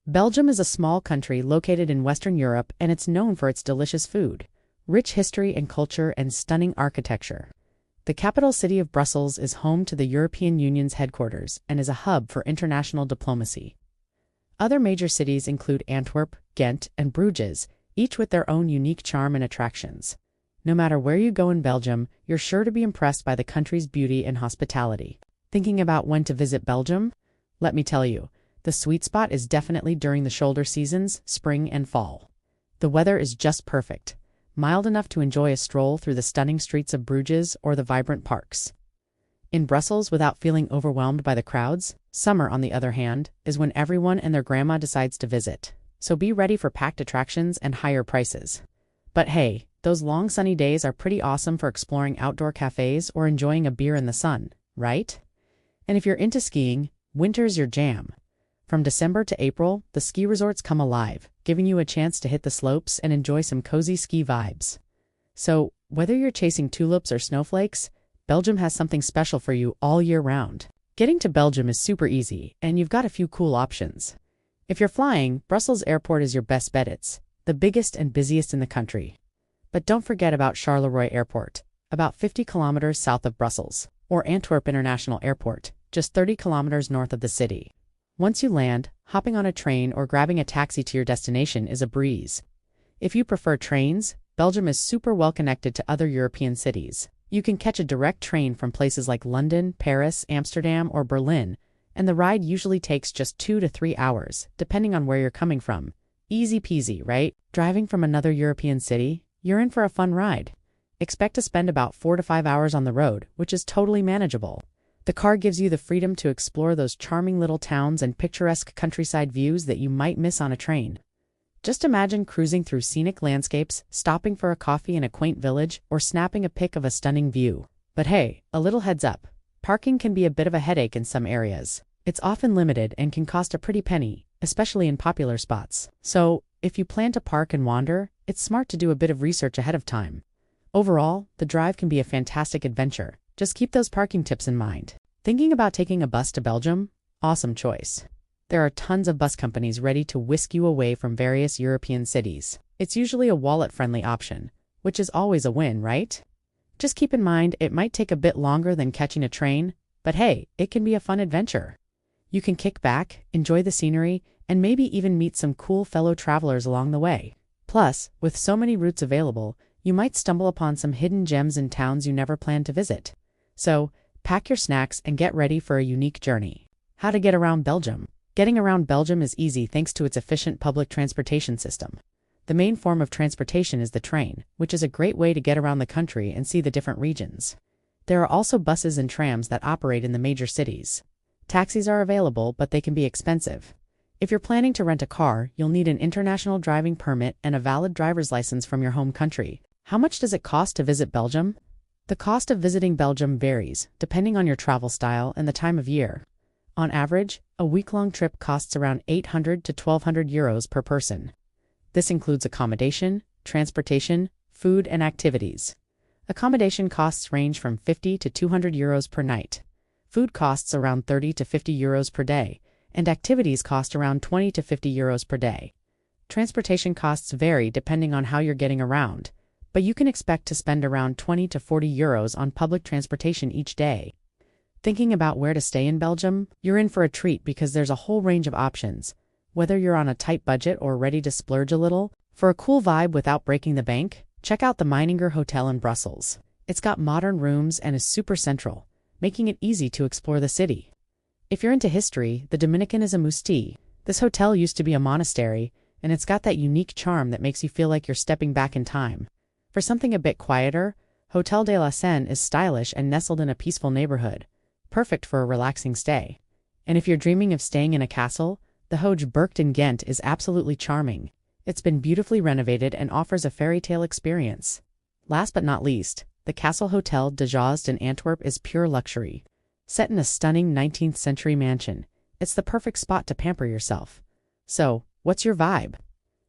Belgium is a small country located in Western Europe, and it's known for its delicious food, rich history and culture, and stunning architecture. The capital city of Brussels is home to the European Union's headquarters and is a hub for international diplomacy. Other major cities include Antwerp, Ghent, and Bruges, each with their own unique charm and attractions. No matter where you go in Belgium, you're sure to be impressed by the country's beauty and hospitality. Thinking about when to visit Belgium? Let me tell you, the sweet spot is definitely during the shoulder seasons, spring and fall. The weather is just perfect, mild enough to enjoy a stroll through the stunning streets of Bruges or the vibrant parks. In Brussels, without feeling overwhelmed by the crowds, summer, on the other hand, is when everyone and their grandma decides to visit. So be ready for packed attractions and higher prices. But hey, those long sunny days are pretty awesome for exploring outdoor cafes or enjoying a beer in the sun, right? And if you're into skiing, winter's your jam. From December to April, the ski resorts come alive, giving you a chance to hit the slopes and enjoy some cozy ski vibes. So, whether you're chasing tulips or snowflakes, Belgium has something special for you all year round. Getting to Belgium is super easy, and you've got a few cool options. If you're flying, Brussels Airport is your best bet. It's the biggest and busiest in the country. But don't forget about Charleroi Airport, about 50 kilometers south of Brussels, or Antwerp International Airport, just 30 kilometers north of the city. Once you land, hopping on a train or grabbing a taxi to your destination is a breeze. If you prefer trains, Belgium is super well connected to other European cities. You can catch a direct train from places like London, Paris, Amsterdam, or Berlin, and the ride usually takes just 2 to 3 hours, depending on where you're coming from. Easy peasy, right? Driving from another European city, you're in for a fun ride. Expect to spend about 4 to 5 hours on the road, which is totally manageable. The car gives you the freedom to explore those charming little towns and picturesque countryside views that you might miss on a train. Just imagine cruising through scenic landscapes, stopping for a coffee in a quaint village, or snapping a pic of a stunning view. But hey, a little heads up. Parking can be a bit of a headache in some areas. It's often limited and can cost a pretty penny, especially in popular spots. So, if you plan to park and wander, it's smart to do a bit of research ahead of time. Overall, the drive can be a fantastic adventure. Just keep those parking tips in mind. Thinking about taking a bus to Belgium? Awesome choice. There are tons of bus companies ready to whisk you away from various European cities. It's usually a wallet-friendly option, which is always a win, right? Just keep in mind it might take a bit longer than catching a train, but hey, it can be a fun adventure. You can kick back, enjoy the scenery, and maybe even meet some cool fellow travelers along the way. Plus, with so many routes available, you might stumble upon some hidden gems in towns you never planned to visit. So, pack your snacks and get ready for a unique journey. How to get around Belgium? Getting around Belgium is easy thanks to its efficient public transportation system. The main form of transportation is the train, which is a great way to get around the country and see the different regions. There are also buses and trams that operate in the major cities. Taxis are available, but they can be expensive. If you're planning to rent a car, you'll need an international driving permit and a valid driver's license from your home country. How much does it cost to visit Belgium? The cost of visiting Belgium varies, depending on your travel style and the time of year. On average, a week-long trip costs around 800 to 1,200 euros per person. This includes accommodation, transportation, food, and activities. Accommodation costs range from 50 to 200 euros per night. Food costs around 30 to 50 euros per day, and activities cost around 20 to 50 euros per day. Transportation costs vary depending on how you're getting around, but you can expect to spend around 20 to 40 euros on public transportation each day. Thinking about where to stay in Belgium? You're in for a treat because there's a whole range of options. Whether you're on a tight budget or ready to splurge a little, for a cool vibe without breaking the bank, check out the Meininger Hotel in Brussels. It's got modern rooms and is super central, making it easy to explore the city. If you're into history, the Dominican is a must-see. This hotel used to be a monastery, and it's got that unique charm that makes you feel like you're stepping back in time. For something a bit quieter, Hotel de la Seine is stylish and nestled in a peaceful neighborhood, perfect for a relaxing stay. And if you're dreaming of staying in a castle, the Hoge Burcht in Ghent is absolutely charming. It's been beautifully renovated and offers a fairy tale experience. Last but not least, the Castle Hotel de Joost in Antwerp is pure luxury. Set in a stunning 19th century mansion, it's the perfect spot to pamper yourself. So, what's your vibe?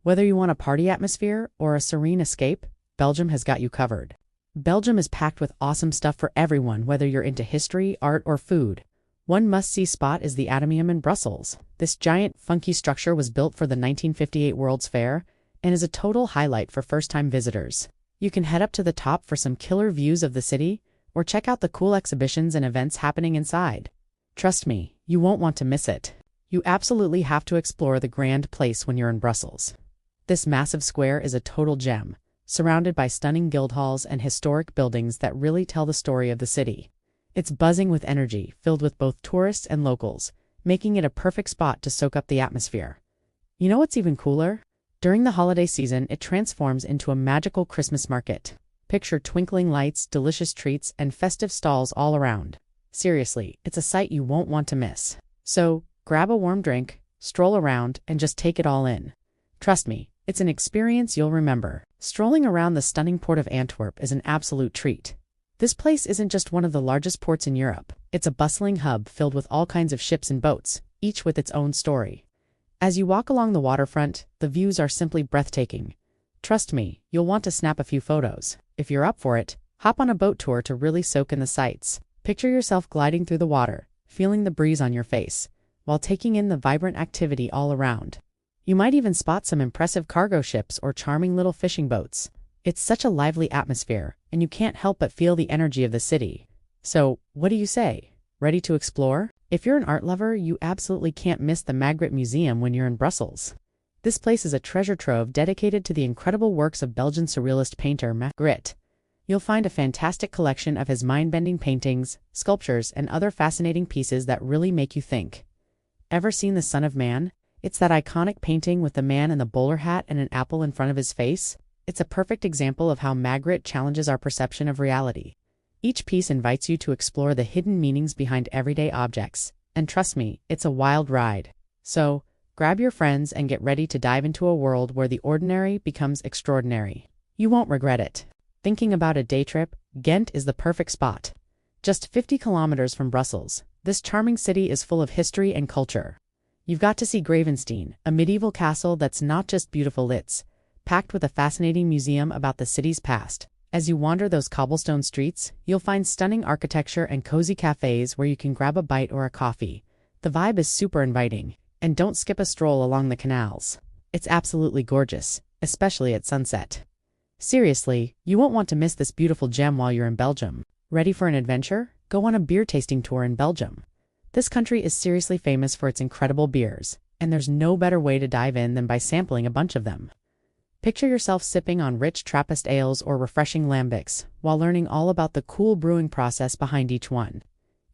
Whether you want a party atmosphere or a serene escape, Belgium has got you covered. Belgium is packed with awesome stuff for everyone, whether you're into history, art, or food. One must-see spot is the Atomium in Brussels. This giant, funky structure was built for the 1958 World's Fair and is a total highlight for first-time visitors. You can head up to the top for some killer views of the city, or check out the cool exhibitions and events happening inside. Trust me, you won't want to miss it. You absolutely have to explore the grand place when you're in Brussels. This massive square is a total gem, surrounded by stunning guildhalls and historic buildings that really tell the story of the city. It's buzzing with energy, filled with both tourists and locals, making it a perfect spot to soak up the atmosphere. You know what's even cooler? During the holiday season, it transforms into a magical Christmas market. Picture twinkling lights, delicious treats, and festive stalls all around. Seriously, it's a sight you won't want to miss. So, grab a warm drink, stroll around, and just take it all in. Trust me, it's an experience you'll remember. Strolling around the stunning port of Antwerp is an absolute treat. This place isn't just one of the largest ports in Europe. It's a bustling hub filled with all kinds of ships and boats, each with its own story. As you walk along the waterfront, the views are simply breathtaking. Trust me, you'll want to snap a few photos. If you're up for it, hop on a boat tour to really soak in the sights. Picture yourself gliding through the water, feeling the breeze on your face, while taking in the vibrant activity all around. You might even spot some impressive cargo ships or charming little fishing boats. It's such a lively atmosphere, and you can't help but feel the energy of the city. So, what do you say? Ready to explore? If you're an art lover, you absolutely can't miss the Magritte Museum when you're in Brussels. This place is a treasure trove dedicated to the incredible works of Belgian surrealist painter Magritte. You'll find a fantastic collection of his mind-bending paintings, sculptures, and other fascinating pieces that really make you think. Ever seen The Son of Man? It's that iconic painting with the man in the bowler hat and an apple in front of his face. It's a perfect example of how Magritte challenges our perception of reality. Each piece invites you to explore the hidden meanings behind everyday objects, and trust me, it's a wild ride. So, grab your friends and get ready to dive into a world where the ordinary becomes extraordinary. You won't regret it. Thinking about a day trip, Ghent is the perfect spot. Just 50 kilometers from Brussels, this charming city is full of history and culture. You've got to see Gravenstein, a medieval castle that's not just beautiful, it's packed with a fascinating museum about the city's past. As you wander those cobblestone streets, you'll find stunning architecture and cozy cafes where you can grab a bite or a coffee. The vibe is super inviting, and don't skip a stroll along the canals. It's absolutely gorgeous, especially at sunset. Seriously, you won't want to miss this beautiful gem while you're in Belgium. Ready for an adventure? Go on a beer tasting tour in Belgium. This country is seriously famous for its incredible beers, and there's no better way to dive in than by sampling a bunch of them. Picture yourself sipping on rich Trappist ales or refreshing lambics, while learning all about the cool brewing process behind each one.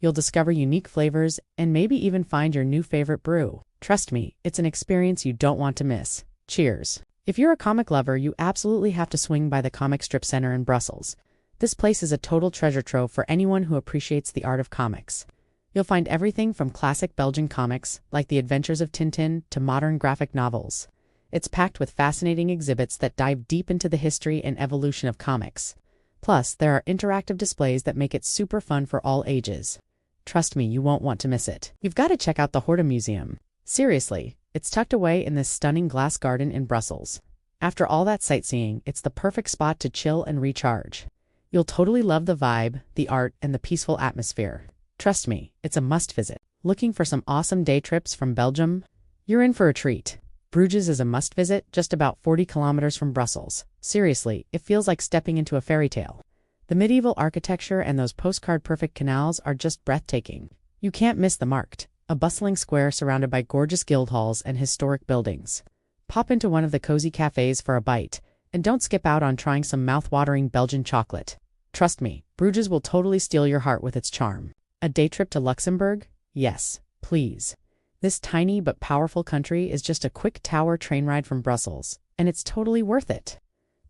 You'll discover unique flavors and maybe even find your new favorite brew. Trust me, it's an experience you don't want to miss. Cheers! If you're a comic lover, you absolutely have to swing by the Comic Strip Center in Brussels. This place is a total treasure trove for anyone who appreciates the art of comics. You'll find everything from classic Belgian comics, like The Adventures of Tintin, to modern graphic novels. It's packed with fascinating exhibits that dive deep into the history and evolution of comics. Plus, there are interactive displays that make it super fun for all ages. Trust me, you won't want to miss it. You've got to check out the Atomium Museum. Seriously, it's tucked away in this stunning glass garden in Brussels. After all that sightseeing, it's the perfect spot to chill and recharge. You'll totally love the vibe, the art, and the peaceful atmosphere. Trust me, it's a must-visit. Looking for some awesome day trips from Belgium? You're in for a treat. Bruges is a must-visit, just about 40 kilometers from Brussels. Seriously, it feels like stepping into a fairy tale. The medieval architecture and those postcard-perfect canals are just breathtaking. You can't miss the Markt, a bustling square surrounded by gorgeous guildhalls and historic buildings. Pop into one of the cozy cafes for a bite, and don't skip out on trying some mouth-watering Belgian chocolate. Trust me, Bruges will totally steal your heart with its charm. A day trip to Luxembourg? Yes, please. This tiny but powerful country is just a quick tower train ride from Brussels, and it's totally worth it.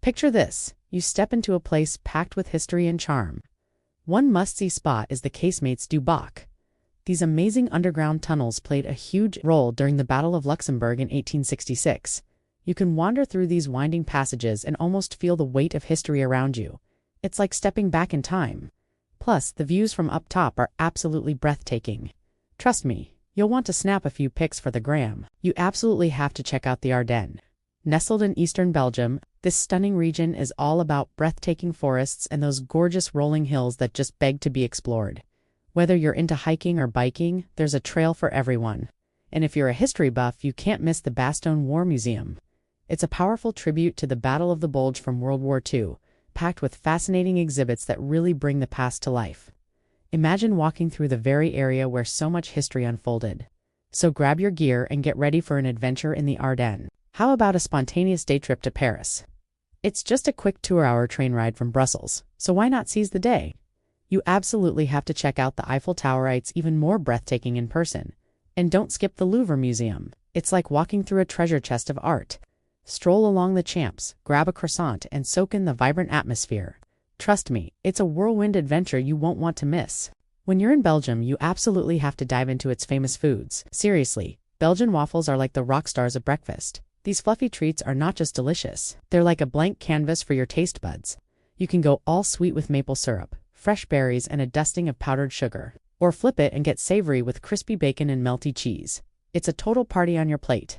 Picture this, you step into a place packed with history and charm. One must-see spot is the Casemates du Bac. These amazing underground tunnels played a huge role during the Battle of Luxembourg in 1866. You can wander through these winding passages and almost feel the weight of history around you. It's like stepping back in time. Plus, the views from up top are absolutely breathtaking. Trust me, you'll want to snap a few pics for the gram. You absolutely have to check out the Ardennes. Nestled in eastern Belgium, this stunning region is all about breathtaking forests and those gorgeous rolling hills that just beg to be explored. Whether you're into hiking or biking, there's a trail for everyone. And if you're a history buff, you can't miss the Bastogne War Museum. It's a powerful tribute to the Battle of the Bulge from World War II, packed with fascinating exhibits that really bring the past to life. Imagine walking through the very area where so much history unfolded. So grab your gear and get ready for an adventure in the Ardennes. How about a spontaneous day trip to Paris? It's just a quick 2-hour train ride from Brussels, so why not seize the day? You absolutely have to check out the Eiffel Tower. It's even more breathtaking in person. And don't skip the Louvre Museum. It's like walking through a treasure chest of art. Stroll along the Champs, grab a croissant, and soak in the vibrant atmosphere. Trust me, it's a whirlwind adventure you won't want to miss. When you're in Belgium, you absolutely have to dive into its famous foods. Seriously, Belgian waffles are like the rock stars of breakfast. These fluffy treats are not just delicious, they're like a blank canvas for your taste buds. You can go all sweet with maple syrup, fresh berries, and a dusting of powdered sugar. Or flip it and get savory with crispy bacon and melty cheese. It's a total party on your plate.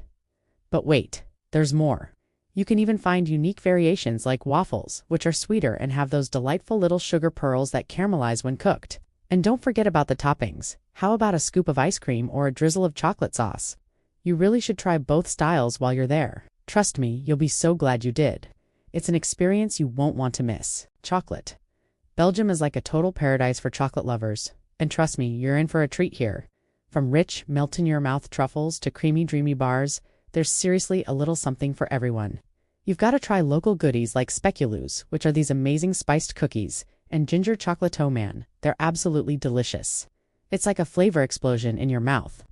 But wait, there's more. You can even find unique variations like waffles, which are sweeter and have those delightful little sugar pearls that caramelize when cooked. And don't forget about the toppings. How about a scoop of ice cream or a drizzle of chocolate sauce? You really should try both styles while you're there. Trust me, you'll be so glad you did. It's an experience you won't want to miss. Chocolate. Belgium is like a total paradise for chocolate lovers. And trust me, you're in for a treat here. From rich, melt-in-your-mouth truffles to creamy, dreamy bars, there's seriously a little something for everyone. You've got to try local goodies like speculoos, which are these amazing spiced cookies, and ginger chocolate man. They're absolutely delicious. It's like a flavor explosion in your mouth.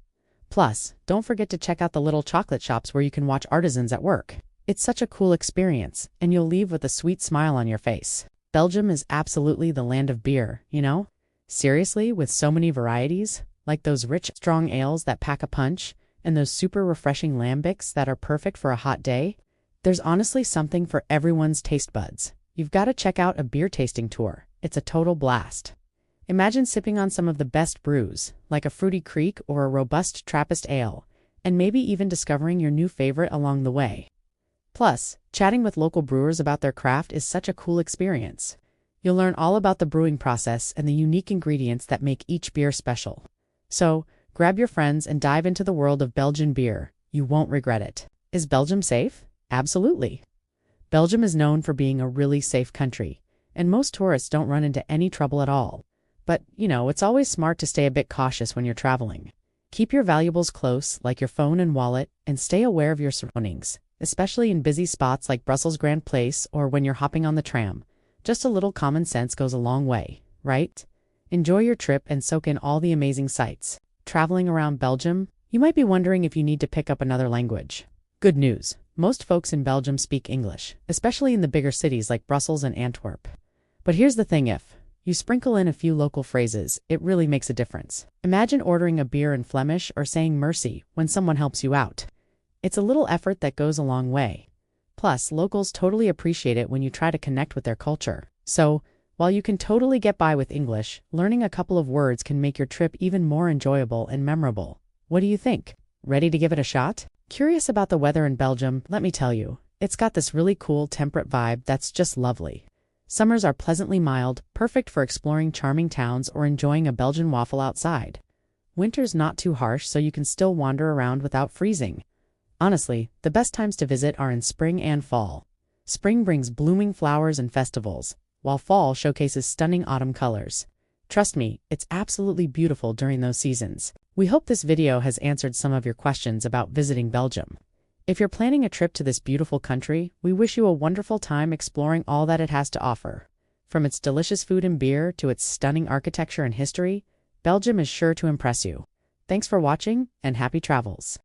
Plus, don't forget to check out the little chocolate shops where you can watch artisans at work. It's such a cool experience, and you'll leave with a sweet smile on your face. Belgium is absolutely the land of beer, you know? Seriously, with so many varieties, like those rich, strong ales that pack a punch, and those super refreshing lambics that are perfect for a hot day, there's honestly something for everyone's taste buds. You've got to check out a beer tasting tour. It's a total blast. Imagine sipping on some of the best brews, like a fruity Kriek or a robust Trappist ale, and maybe even discovering your new favorite along the way. Plus, chatting with local brewers about their craft is such a cool experience. You'll learn all about the brewing process and the unique ingredients that make each beer special. So, grab your friends and dive into the world of Belgian beer. You won't regret it. Is Belgium safe? Absolutely. Belgium is known for being a really safe country, and most tourists don't run into any trouble at all. But, it's always smart to stay a bit cautious when you're traveling. Keep your valuables close, like your phone and wallet, and stay aware of your surroundings, especially in busy spots like Brussels Grand Place or when you're hopping on the tram. Just a little common sense goes a long way, right? Enjoy your trip and soak in all the amazing sights. Traveling around Belgium, you might be wondering if you need to pick up another language. Good news. Most folks in Belgium speak English, especially in the bigger cities like Brussels and Antwerp. But here's the thing, if you sprinkle in a few local phrases, it really makes a difference. Imagine ordering a beer in Flemish or saying merci when someone helps you out. It's a little effort that goes a long way. Plus, locals totally appreciate it when you try to connect with their culture. So, while you can totally get by with English, learning a couple of words can make your trip even more enjoyable and memorable. What do you think? Ready to give it a shot? Curious about the weather in Belgium? Let me tell you, it's got this really cool temperate vibe that's just lovely. Summers are pleasantly mild, perfect for exploring charming towns or enjoying a Belgian waffle outside. Winter's not too harsh, so you can still wander around without freezing. Honestly, the best times to visit are in spring and fall. Spring brings blooming flowers and festivals, while fall showcases stunning autumn colors. Trust me, it's absolutely beautiful during those seasons. We hope this video has answered some of your questions about visiting Belgium. If you're planning a trip to this beautiful country, we wish you a wonderful time exploring all that it has to offer. From its delicious food and beer to its stunning architecture and history, Belgium is sure to impress you. Thanks for watching, and happy travels.